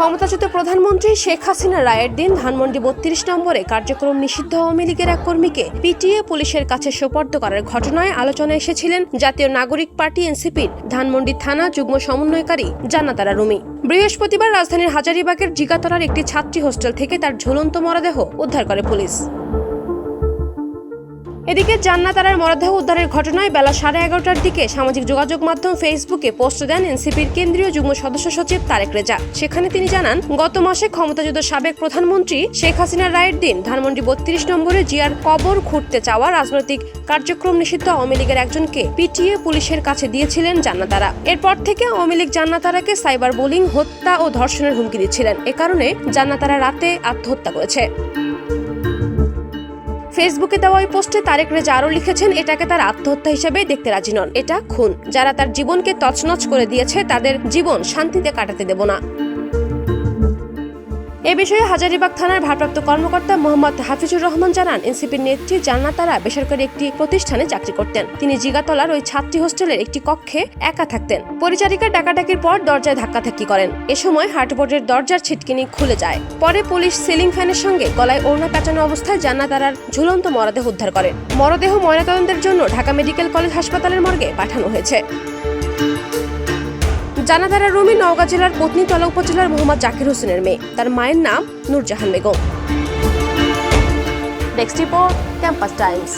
ক্ষমতাচ্যুত প্রধানমন্ত্রী শেখ হাসিনার রায়ের দিন ধানমন্ডি ৩২ নম্বরে কার্যক্রম নিষিদ্ধ আওয়ামী লীগের এক কর্মীকে পিটিয়ে পুলিশের কাছে সোপর্দ করার ঘটনায় আলোচনায় এসেছিলেন জাতীয় নাগরিক পার্টি এনসিপির ধানমন্ডি থানা যুগ্ম সমন্বয়কারী জান্নাত আরা রুমি। বৃহস্পতিবার রাজধানীর হাজারীবাগের জিগাতলার একটি ছাত্রী হোস্টেল থেকে তার ঝুলন্ত মরদেহ উদ্ধার করে পুলিশ। এদিকে জান্নাত আরার মরদেহ উদ্ধারের ঘটনায় বেলা 11:30টার দিকে সামাজিক যোগাযোগ মাধ্যম ফেসবুকে পোস্ট দেন এনসিপির কেন্দ্রীয় যুগ্ম সদস্য সচিব তারেক রেজা। সেখানে তিনি জানান, গত মাসে ক্ষমতাচ্যুত সাবেক প্রধানমন্ত্রী শেখ হাসিনার রায়ের দিন ধানমন্ডি ৩২ নম্বরে জিয়ার কবর খুঁড়তে চাওয়া রাজনৈতিক কার্যক্রম নিষিদ্ধ আওয়ামী লীগের একজনকে পিটিয়ে পুলিশের কাছে দিয়েছিলেন জান্নাত আরা। এরপর থেকে আওয়ামী লীগ জান্নাত আরাকে সাইবার বুলিং, হত্যা ও ধর্ষণের হুমকি দিচ্ছিলেন। এ কারণে জান্নাত আরা রাতে আত্মহত্যা করেছে। ফেসবুকে দেওয়া ওই পোস্টে তারেক রেজা আরও লিখেছেন, এটাকে তার আত্মহত্যা হিসেবে দেখতে রাজি নন, এটা খুন। যারা তার জীবনকে তছনছ করে দিয়েছে তাদের জীবন শান্তিতে কাটাতে দেব না। এ বিষয়ে হাজারীবাগ থানার ভারপ্রাপ্ত কর্মকর্তা মোহাম্মদ হাফিজুর রহমান জানান, এনসিপির নেত্রী জান্নাত আরা বেসরকারি একটি প্রতিষ্ঠানে চাকরি করতেন। তিনি জিগাতলার ওই ছাত্রী হোস্টেলের একটি কক্ষে একা থাকতেন। পরিচারিকা ডাকাডাকির পর দরজায় ধাক্কাধাক্কি করেন। এ সময় হার্টবোর্ডের দরজার ছিটকিনি খুলে যায়। পরে পুলিশ সিলিং ফ্যানের সঙ্গে গলায় ওড়না পেঁচানো অবস্থায় জান্নাত আরার ঝুলন্ত মরদেহ উদ্ধার করে। মরদেহ ময়নাতদন্তের জন্য ঢাকা মেডিকেল কলেজ হাসপাতালের মর্গে পাঠানো হয়েছে। জান্নাত আরা রুমি নওগাঁ জেলার পত্নীতলা উপজেলার মোহাম্মদ জাকির হোসেনের মেয়ে। তার মায়ের নাম Nurjahan Begum. Desk report, campus Times.